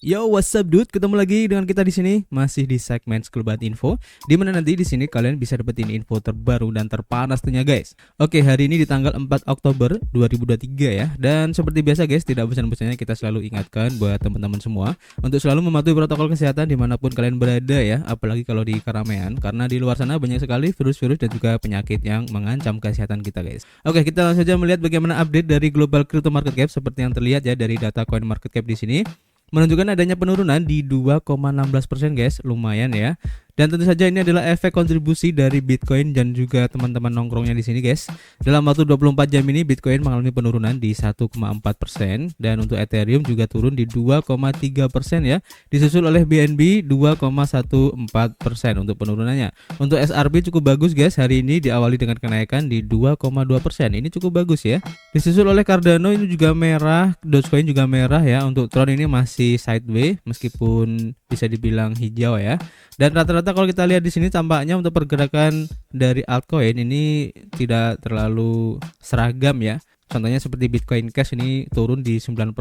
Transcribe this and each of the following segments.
Yo, what's up dude? Ketemu lagi dengan kita di sini masih di segmen Sekelebat Info, di mana nanti di sini kalian bisa dapetin info terbaru dan terpanas tentunya guys. Oke, hari ini di tanggal 4 Oktober 2023 ya. Dan seperti biasa guys, tidak bosan-bosannya kita selalu ingatkan buat teman-teman semua untuk selalu mematuhi protokol kesehatan dimanapun kalian berada ya, apalagi kalau di keramaian, karena di luar sana banyak sekali virus-virus dan juga penyakit yang mengancam kesehatan kita guys. Oke, kita langsung saja melihat bagaimana update dari global crypto market cap seperti yang terlihat ya dari data coin market cap di sini menunjukkan adanya penurunan di 2,16% guys, lumayan ya. Dan tentu saja ini adalah efek kontribusi dari Bitcoin dan juga teman-teman nongkrongnya di sini guys. Dalam waktu 24 jam ini Bitcoin mengalami penurunan di 1,4% dan untuk Ethereum juga turun di 2,3% ya. Disusul oleh BNB 2,14% untuk penurunannya. Untuk SRP cukup bagus guys, hari ini diawali dengan kenaikan di 2,2%. Ini cukup bagus ya. Disusul oleh Cardano ini juga merah, Dogecoin juga merah ya. Untuk Tron ini masih sideways meskipun bisa dibilang hijau ya. Dan rata-rata kalau kita lihat di sini tampaknya untuk pergerakan dari altcoin ini tidak terlalu seragam ya. Contohnya seperti Bitcoin Cash ini turun di 9%,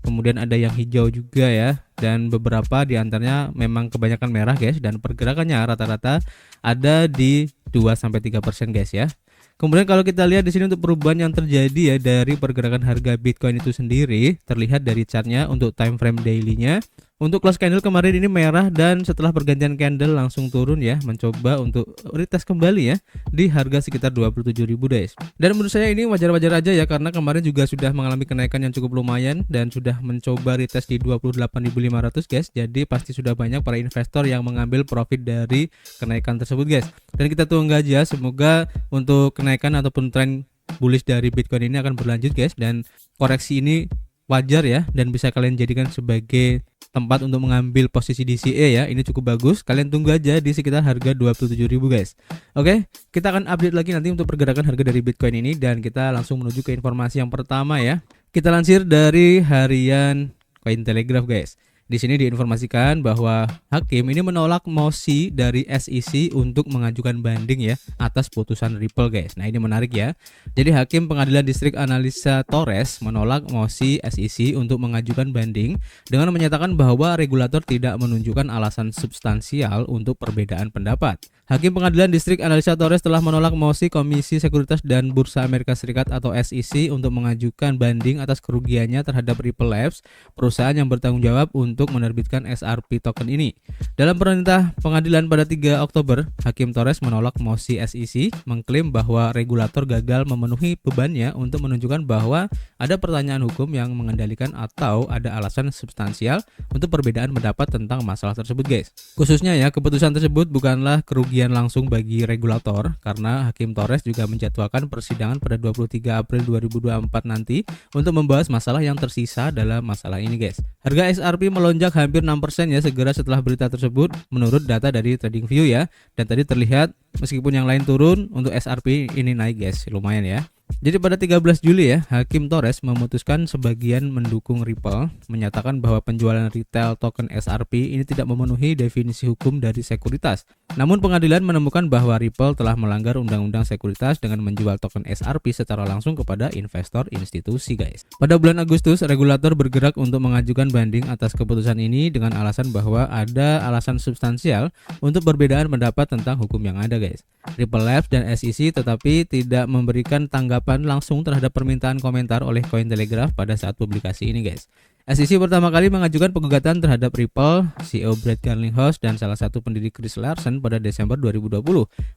kemudian ada yang hijau juga ya. Dan beberapa di antaranya memang kebanyakan merah guys, dan pergerakannya rata-rata ada di 2-3% guys ya. Kemudian kalau kita lihat di sini untuk perubahan yang terjadi ya dari pergerakan harga Bitcoin itu sendiri terlihat dari chartnya untuk time frame daily-nya. Untuk close candle kemarin ini merah dan setelah pergantian candle langsung turun ya, mencoba untuk retest kembali ya di harga sekitar 27.000 guys. Dan menurut saya ini wajar-wajar aja ya, karena kemarin juga sudah mengalami kenaikan yang cukup lumayan dan sudah mencoba retest di 28.500 guys. Jadi pasti sudah banyak para investor yang mengambil profit dari kenaikan tersebut guys. Dan kita tunggu aja, semoga untuk kenaikan ataupun tren bullish dari Bitcoin ini akan berlanjut guys, dan koreksi ini wajar ya, dan bisa kalian jadikan sebagai tempat untuk mengambil posisi DCA ya. Ini cukup bagus, kalian tunggu aja di sekitar harga 27.000 guys. Oke, kita akan update lagi nanti untuk pergerakan harga dari Bitcoin ini, dan kita langsung menuju ke informasi yang pertama ya. Kita lansir dari harian Cointelegraph guys. Di sini diinformasikan bahwa hakim ini menolak mosi dari SEC untuk mengajukan banding ya atas putusan Ripple guys. Nah, ini menarik ya. Jadi hakim Pengadilan Distrik Analisa Torres menolak mosi SEC untuk mengajukan banding dengan menyatakan bahwa regulator tidak menunjukkan alasan substansial untuk perbedaan pendapat. Hakim Pengadilan Distrik Analisa Torres telah menolak mosi Komisi Sekuritas dan Bursa Amerika Serikat atau SEC untuk mengajukan banding atas kerugiannya terhadap Ripple Labs, perusahaan yang bertanggung jawab untuk menerbitkan SRP token ini. Dalam perintah pengadilan pada 3 Oktober, Hakim Torres menolak mosi SEC, mengklaim bahwa regulator gagal memenuhi bebannya untuk menunjukkan bahwa ada pertanyaan hukum yang mengendalikan atau ada alasan substansial untuk perbedaan pendapat tentang masalah tersebut guys. Khususnya ya, keputusan tersebut bukanlah kerugian langsung bagi regulator, karena Hakim Torres juga menjadwalkan persidangan pada 23 April 2024 nanti untuk membahas masalah yang tersisa dalam masalah ini guys. Harga SRP melonjak hampir 6% ya segera setelah berita tersebut menurut data dari TradingView ya. Dan tadi terlihat meskipun yang lain turun, untuk SRP ini naik guys, lumayan ya. Jadi pada 13 Juli ya, Hakim Torres memutuskan sebagian mendukung Ripple, menyatakan bahwa penjualan retail token SRP ini tidak memenuhi definisi hukum dari sekuritas. Namun pengadilan menemukan bahwa Ripple telah melanggar undang-undang sekuritas dengan menjual token SRP secara langsung kepada investor institusi guys. Pada bulan Agustus, regulator bergerak untuk mengajukan banding atas keputusan ini dengan alasan bahwa ada alasan substansial untuk perbedaan pendapat tentang hukum yang ada guys. Ripple Labs dan SEC tetapi tidak memberikan tanggapan langsung terhadap permintaan komentar oleh Cointelegraph pada saat publikasi ini guys. SEC pertama kali mengajukan penggugatan terhadap Ripple, CEO Brett Garlinghouse dan salah satu pendiri Chris Larsen pada Desember 2020,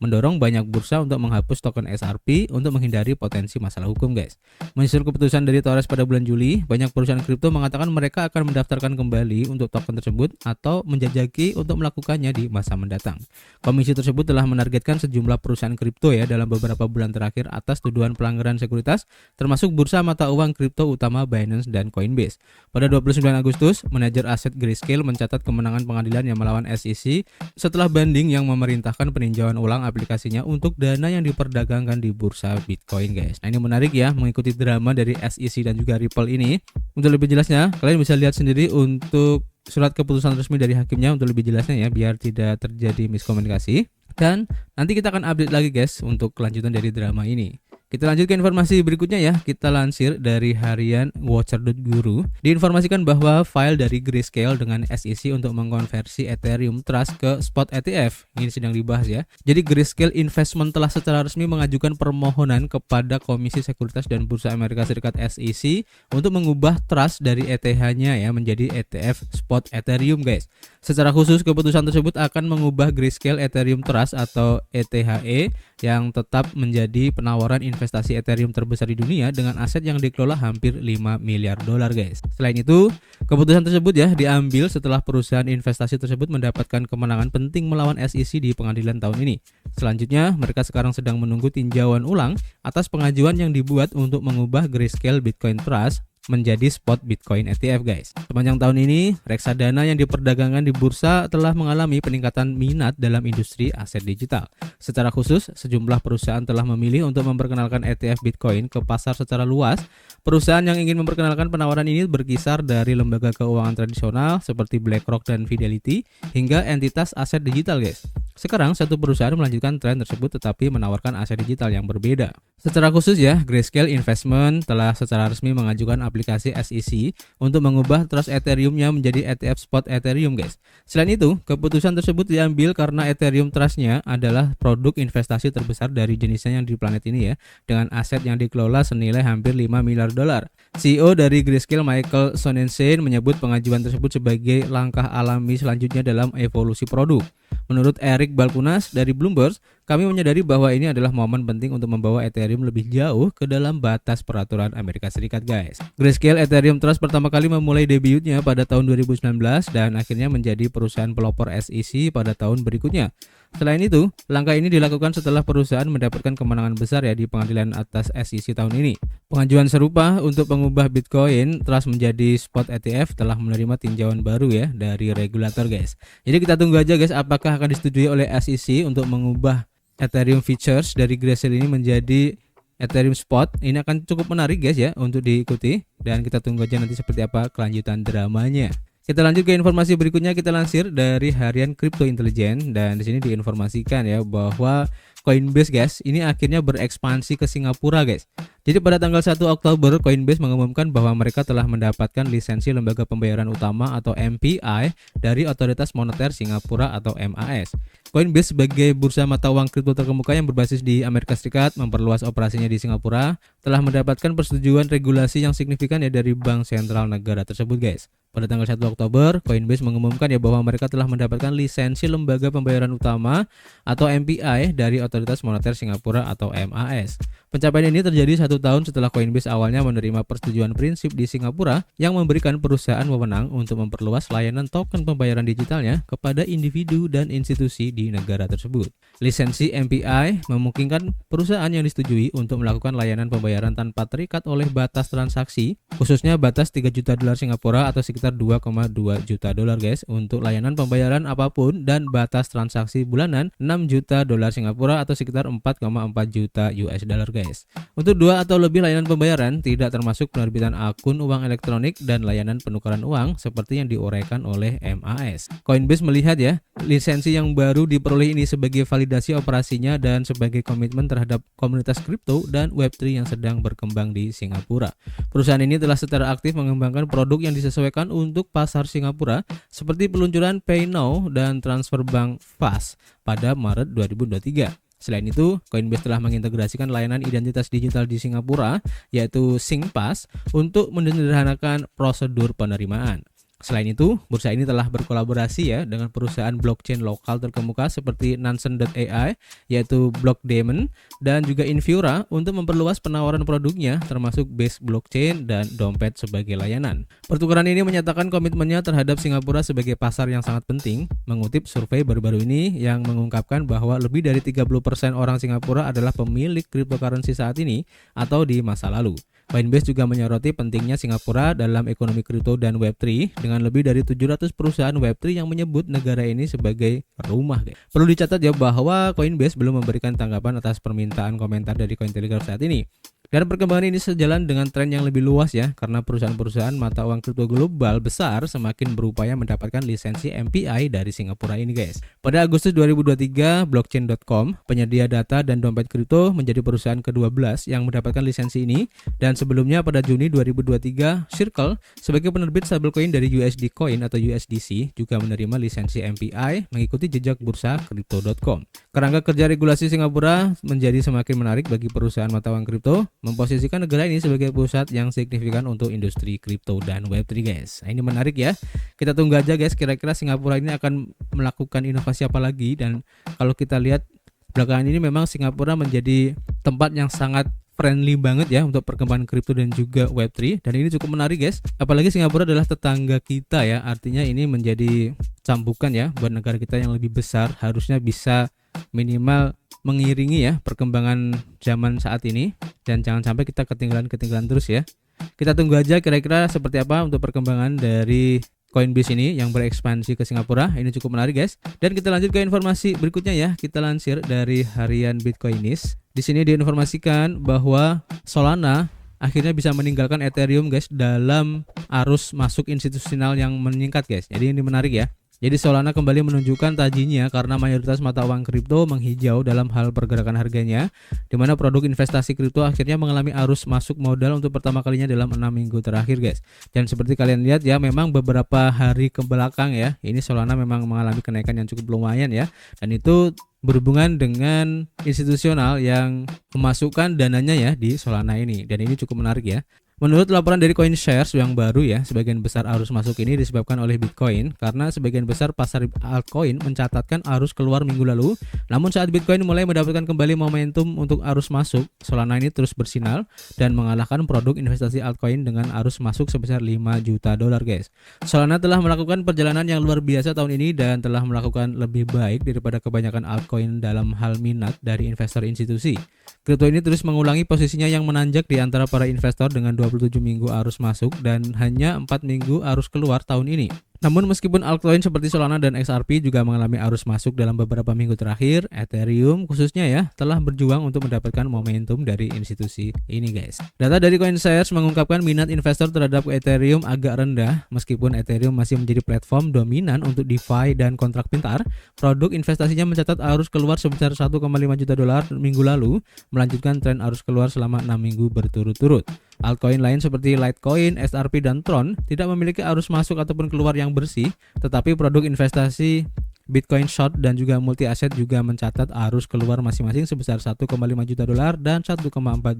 mendorong banyak bursa untuk menghapus token SRP untuk menghindari potensi masalah hukum guys. Menyusul keputusan dari Torres pada bulan Juli, banyak perusahaan kripto mengatakan mereka akan mendaftarkan kembali untuk token tersebut atau menjajaki untuk melakukannya di masa mendatang. Komisi tersebut telah menargetkan sejumlah perusahaan kripto ya dalam beberapa bulan terakhir atas tuduhan pelanggaran sekuritas, termasuk bursa mata uang kripto utama Binance dan Coinbase. Pada 29 Agustus, manajer aset Grayscale mencatat kemenangan pengadilan yang melawan SEC setelah banding yang memerintahkan peninjauan ulang aplikasinya untuk dana yang diperdagangkan di bursa Bitcoin guys. Nah, ini menarik ya, mengikuti drama dari SEC dan juga Ripple ini. Untuk lebih jelasnya, kalian bisa lihat sendiri untuk surat keputusan resmi dari hakimnya untuk lebih jelasnya ya, biar tidak terjadi miskomunikasi. Dan nanti kita akan update lagi guys untuk kelanjutan dari drama ini. Kita lanjut ke informasi berikutnya ya. Kita lansir dari harian Watcher.guru. Diinformasikan bahwa file dari Grayscale dengan SEC untuk mengkonversi Ethereum Trust ke spot ETF ini sedang dibahas ya. Jadi Grayscale Investment telah secara resmi mengajukan permohonan kepada Komisi Sekuritas dan Bursa Amerika Serikat SEC untuk mengubah trust dari ETH-nya ya menjadi ETF spot Ethereum guys. Secara khusus keputusan tersebut akan mengubah Grayscale Ethereum Trust atau ETHE yang tetap menjadi penawaran investasi Ethereum terbesar di dunia dengan aset yang dikelola hampir 5 miliar dolar guys. Selain itu, keputusan tersebut ya diambil setelah perusahaan investasi tersebut mendapatkan kemenangan penting melawan SEC di pengadilan tahun ini. Selanjutnya, mereka sekarang sedang menunggu tinjauan ulang atas pengajuan yang dibuat untuk mengubah Grayscale Bitcoin Trust menjadi spot Bitcoin ETF guys. Sepanjang tahun ini, reksadana yang diperdagangkan di bursa telah mengalami peningkatan minat dalam industri aset digital. Secara khusus, sejumlah perusahaan telah memilih untuk memperkenalkan ETF Bitcoin ke pasar secara luas. Perusahaan yang ingin memperkenalkan penawaran ini berkisar dari lembaga keuangan tradisional seperti BlackRock dan Fidelity hingga entitas aset digital guys. Sekarang satu perusahaan melanjutkan tren tersebut tetapi menawarkan aset digital yang berbeda. Secara khusus ya, Grayscale Investment telah secara resmi mengajukan aplikasi SEC untuk mengubah trust Ethereum-nya menjadi ETF spot Ethereum guys. Selain itu, keputusan tersebut diambil karena Ethereum Trust-nya adalah produk investasi terbesar dari jenisnya yang di planet ini ya, dengan aset yang dikelola senilai hampir 5 miliar dolar. CEO dari Grayscale Michael Sonnenschein menyebut pengajuan tersebut sebagai langkah alami selanjutnya dalam evolusi produk. Menurut Eric Balchunas dari Bloomberg, kami menyadari bahwa ini adalah momen penting untuk membawa Ethereum lebih jauh ke dalam batas peraturan Amerika Serikat guys. Grayscale Ethereum Trust pertama kali memulai debutnya pada tahun 2019 dan akhirnya menjadi perusahaan pelopor SEC pada tahun berikutnya. Selain itu, langkah ini dilakukan setelah perusahaan mendapatkan kemenangan besar ya di pengadilan atas SEC tahun ini. Pengajuan serupa untuk mengubah Bitcoin Trust menjadi spot ETF telah menerima tinjauan baru ya dari regulator guys. Jadi kita tunggu aja guys apakah akan disetujui oleh SEC untuk mengubah Ethereum Futures dari Grayscale ini menjadi Ethereum Spot. Ini akan cukup menarik guys ya untuk diikuti dan kita tunggu aja nanti seperti apa kelanjutan dramanya. Kita lanjut ke informasi berikutnya, kita lansir dari harian Crypto Intelligence dan di sini diinformasikan ya bahwa Coinbase guys ini akhirnya berekspansi ke Singapura guys. Jadi pada tanggal 1 Oktober Coinbase mengumumkan bahwa mereka telah mendapatkan lisensi lembaga pembayaran utama atau MPI dari Otoritas Moneter Singapura atau MAS. Coinbase sebagai bursa mata uang kripto terkemuka yang berbasis di Amerika Serikat memperluas operasinya di Singapura telah mendapatkan persetujuan regulasi yang signifikan ya dari bank sentral negara tersebut guys. Pada tanggal 1 Oktober, Coinbase mengumumkan ya bahwa mereka telah mendapatkan lisensi lembaga pembayaran utama atau MPI dari Otoritas Moneter Singapura atau MAS. Pencapaian ini terjadi 1 tahun setelah Coinbase awalnya menerima persetujuan prinsip di Singapura yang memberikan perusahaan wewenang untuk memperluas layanan token pembayaran digitalnya kepada individu dan institusi di negara tersebut. Lisensi MPI memungkinkan perusahaan yang disetujui untuk melakukan layanan pembayaran tanpa terikat oleh batas transaksi, khususnya batas 3 juta dolar Singapura atau sekitar 2,2 juta dolar guys untuk layanan pembayaran apapun dan batas transaksi bulanan 6 juta dolar Singapura atau sekitar 4,4 juta US dollar guys. Untuk 2 atau lebih layanan pembayaran tidak termasuk penerbitan akun uang elektronik dan layanan penukaran uang seperti yang diuraikan oleh MAS. Coinbase melihat ya, lisensi yang baru diperoleh ini sebagai validasi operasinya dan sebagai komitmen terhadap komunitas kripto dan Web3 yang sedang berkembang di Singapura. Perusahaan ini telah secara aktif mengembangkan produk yang disesuaikan untuk pasar Singapura seperti peluncuran Pay Now dan transfer bank Fast pada Maret 2023. Selain itu, Coinbase telah mengintegrasikan layanan identitas digital di Singapura yaitu SingPass untuk menyederhanakan prosedur penerimaan. Selain itu, bursa ini telah berkolaborasi ya dengan perusahaan blockchain lokal terkemuka seperti Nansen.ai yaitu Blockdaemon dan juga Infura untuk memperluas penawaran produknya termasuk base blockchain dan dompet sebagai layanan. Pertukaran ini menyatakan komitmennya terhadap Singapura sebagai pasar yang sangat penting, mengutip survei baru-baru ini yang mengungkapkan bahwa lebih dari 30% orang Singapura adalah pemilik cryptocurrency saat ini atau di masa lalu. Coinbase juga menyoroti pentingnya Singapura dalam ekonomi kripto dan Web3 dengan lebih dari 700 perusahaan Web3 yang menyebut negara ini sebagai rumah. Perlu dicatat ya bahwa Coinbase belum memberikan tanggapan atas permintaan komentar dari Cointelegraph saat ini. Dan perkembangan ini sejalan dengan tren yang lebih luas ya, karena perusahaan-perusahaan mata uang kripto global besar semakin berupaya mendapatkan lisensi MPI dari Singapura ini guys. Pada Agustus 2023, Blockchain.com, penyedia data dan dompet kripto, menjadi perusahaan ke-12 yang mendapatkan lisensi ini. Dan sebelumnya pada Juni 2023, Circle sebagai penerbit stablecoin dari USD Coin atau USDC juga menerima lisensi MPI mengikuti jejak bursa Crypto.com. Kerangka kerja regulasi Singapura menjadi semakin menarik bagi perusahaan mata uang kripto, memposisikan negara ini sebagai pusat yang signifikan untuk industri kripto dan Web3 guys. Nah, ini menarik ya. Kita tunggu aja guys, kira-kira Singapura ini akan melakukan inovasi apa lagi. Dan kalau kita lihat belakangan ini memang Singapura menjadi tempat yang sangat friendly banget ya untuk perkembangan kripto dan juga Web3, dan ini cukup menarik guys. Apalagi Singapura adalah tetangga kita ya, artinya ini menjadi cambukan ya buat negara kita yang lebih besar, harusnya bisa minimal mengiringi ya perkembangan zaman saat ini, dan jangan sampai kita ketinggalan terus ya. Kita tunggu aja kira-kira seperti apa untuk perkembangan dari Coinbase ini yang berekspansi ke Singapura. Ini cukup menarik guys. Dan kita lanjut ke informasi berikutnya ya. Kita lansir dari harian Bitcoinis. Di sini diinformasikan bahwa Solana akhirnya bisa meninggalkan Ethereum guys dalam arus masuk institusional yang meningkat guys. Jadi ini menarik ya. Jadi Solana kembali menunjukkan tajinya karena mayoritas mata uang kripto menghijau dalam hal pergerakan harganya, di mana produk investasi kripto akhirnya mengalami arus masuk modal untuk pertama kalinya dalam 6 minggu terakhir guys. Dan seperti kalian lihat ya, memang beberapa hari ke belakang ya, ini Solana memang mengalami kenaikan yang cukup lumayan ya, dan itu berhubungan dengan institusional yang memasukkan dananya ya di Solana ini, dan ini cukup menarik ya. Menurut laporan dari CoinShares yang baru ya, sebagian besar arus masuk ini disebabkan oleh Bitcoin karena sebagian besar pasar altcoin mencatatkan arus keluar minggu lalu. Namun saat Bitcoin mulai mendapatkan kembali momentum untuk arus masuk, Solana ini terus bersinar dan mengalahkan produk investasi altcoin dengan arus masuk sebesar 5 juta dolar guys. Solana telah melakukan perjalanan yang luar biasa tahun ini dan telah melakukan lebih baik daripada kebanyakan altcoin dalam hal minat dari investor institusi. Kripto ini terus mengulangi posisinya yang menanjak di antara para investor dengan 27 minggu arus masuk dan hanya 4 minggu arus keluar tahun ini. Namun meskipun altcoin seperti Solana dan XRP juga mengalami arus masuk dalam beberapa minggu terakhir, Ethereum khususnya ya telah berjuang untuk mendapatkan momentum dari institusi ini guys. Data dari CoinShares mengungkapkan minat investor terhadap Ethereum agak rendah. Meskipun Ethereum masih menjadi platform dominan untuk DeFi dan kontrak pintar, produk investasinya mencatat arus keluar sebesar 1,5 juta dolar minggu lalu, melanjutkan tren arus keluar selama 6 minggu berturut-turut. Altcoin lain seperti Litecoin, XRP, dan Tron tidak memiliki arus masuk ataupun keluar yang bersih, tetapi produk investasi Bitcoin Short dan juga multi aset juga mencatat arus keluar masing-masing sebesar 1,5 juta dolar dan 1,4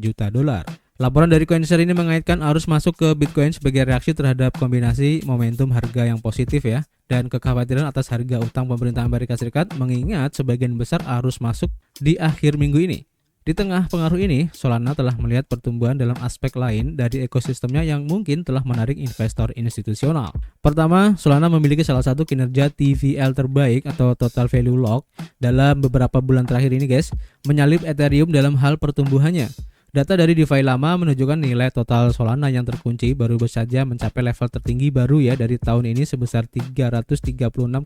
juta dolar. Laporan dari CoinShares ini mengaitkan arus masuk ke Bitcoin sebagai reaksi terhadap kombinasi momentum harga yang positif ya, dan kekhawatiran atas harga utang pemerintah Amerika Serikat, mengingat sebagian besar arus masuk di akhir minggu ini. Di tengah pengaruh ini, Solana telah melihat pertumbuhan dalam aspek lain dari ekosistemnya yang mungkin telah menarik investor institusional. Pertama, Solana memiliki salah satu kinerja TVL terbaik atau Total Value Lock dalam beberapa bulan terakhir ini guys, menyalip Ethereum dalam hal pertumbuhannya. Data dari DeFi lama menunjukkan nilai total Solana yang terkunci baru saja mencapai level tertinggi baru ya dari tahun ini sebesar 336,77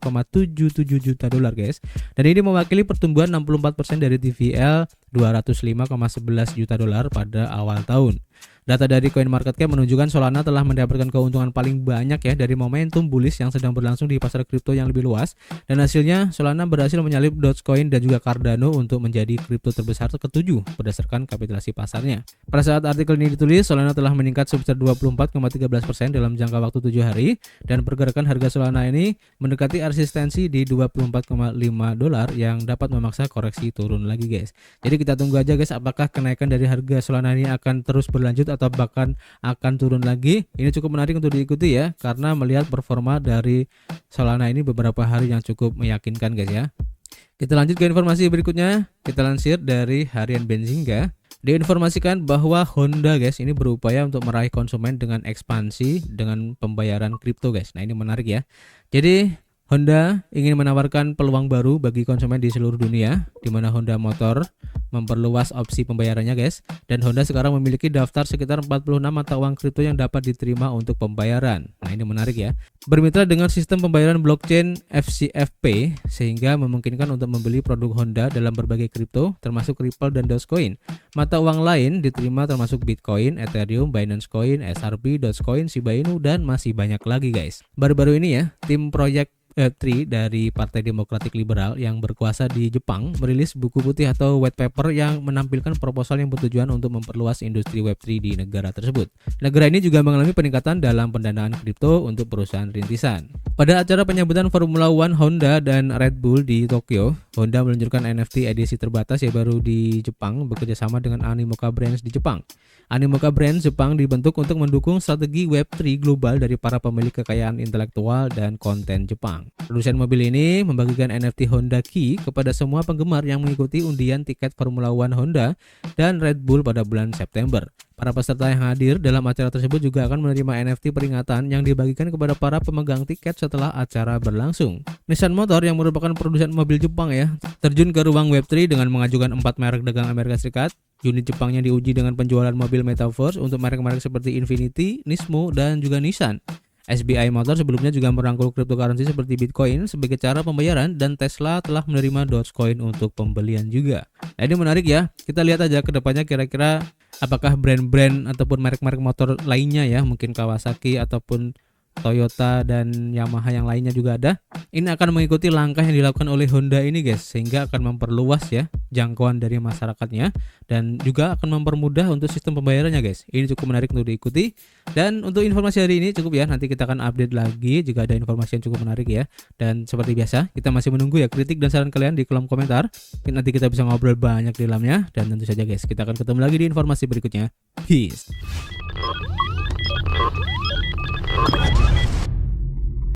juta dolar guys. Dan ini mewakili pertumbuhan 64% dari TVL 205,11 juta dolar pada awal tahun. Data dari CoinMarketCap menunjukkan Solana telah mendapatkan keuntungan paling banyak ya dari momentum bullish yang sedang berlangsung di pasar kripto yang lebih luas, dan hasilnya Solana berhasil menyalip Dogecoin dan juga Cardano untuk menjadi kripto terbesar ke-7 berdasarkan kapitalisasi pasarnya. Pada saat artikel ini ditulis, Solana telah meningkat sebesar 24,13% dalam jangka waktu 7 hari, dan pergerakan harga Solana ini mendekati resistensi di 24,5 dolar yang dapat memaksa koreksi turun lagi guys. Jadi kita tunggu aja guys, apakah kenaikan dari harga Solana ini akan terus berlanjut atau bahkan akan turun lagi. Ini cukup menarik untuk diikuti ya, karena melihat performa dari Solana ini beberapa hari yang cukup meyakinkan guys ya. Kita lanjut ke informasi berikutnya. Kita lansir dari harian Benzinga. Diinformasikan bahwa Honda guys ini berupaya untuk meraih konsumen dengan ekspansi dengan pembayaran kripto guys. Nah ini menarik ya. Jadi Honda ingin menawarkan peluang baru bagi konsumen di seluruh dunia, di mana Honda Motor memperluas opsi pembayarannya guys. Dan Honda sekarang memiliki daftar sekitar 46 mata uang kripto yang dapat diterima untuk pembayaran. Nah ini menarik ya. Bermitra dengan sistem pembayaran blockchain FCFP sehingga memungkinkan untuk membeli produk Honda dalam berbagai kripto termasuk Ripple dan Dogecoin. Mata uang lain diterima termasuk Bitcoin, Ethereum, Binance Coin, SRP, Dogecoin, Shiba Inu, dan masih banyak lagi guys. Baru-baru ini ya, tim proyek Web3 dari Partai Demokratik Liberal yang berkuasa di Jepang merilis buku putih atau white paper yang menampilkan proposal yang bertujuan untuk memperluas industri Web3 di negara tersebut. Negara ini juga mengalami peningkatan dalam pendanaan kripto untuk perusahaan rintisan. Pada acara penyambutan Formula One Honda dan Red Bull di Tokyo, Honda meluncurkan NFT edisi terbatas yang baru di Jepang bekerjasama dengan Animoca Brands di Jepang. Animoca Brands Jepang dibentuk untuk mendukung strategi Web3 global dari para pemilik kekayaan intelektual dan konten Jepang. Produsen mobil ini membagikan NFT Honda Key kepada semua penggemar yang mengikuti undian tiket Formula One Honda dan Red Bull pada bulan September. Para peserta yang hadir dalam acara tersebut juga akan menerima NFT peringatan yang dibagikan kepada para pemegang tiket setelah acara berlangsung. Nissan Motor yang merupakan produsen mobil Jepang ya, terjun ke ruang Web3 dengan mengajukan 4 merek dagang Amerika Serikat. Unit Jepangnya diuji dengan penjualan mobil Metaverse untuk merek-merek seperti Infiniti, Nismo, dan juga Nissan. SBI Motor sebelumnya juga merangkul cryptocurrency seperti Bitcoin sebagai cara pembayaran dan Tesla telah menerima Dogecoin untuk pembelian juga. Nah ini menarik ya, kita lihat aja ke depannya kira-kira apakah brand-brand ataupun merek-merek motor lainnya ya, mungkin Kawasaki ataupun Toyota dan Yamaha yang lainnya juga ada. Ini akan mengikuti langkah yang dilakukan oleh Honda ini guys, sehingga akan memperluas ya jangkauan dari masyarakatnya dan juga akan mempermudah untuk sistem pembayarannya guys. Ini cukup menarik untuk diikuti. Dan untuk informasi hari ini cukup ya, nanti kita akan update lagi jika ada informasi yang cukup menarik ya. Dan seperti biasa, kita masih menunggu ya kritik dan saran kalian di kolom komentar. Nanti kita bisa ngobrol banyak di dalamnya. Dan tentu saja guys, kita akan ketemu lagi di informasi berikutnya. Peace.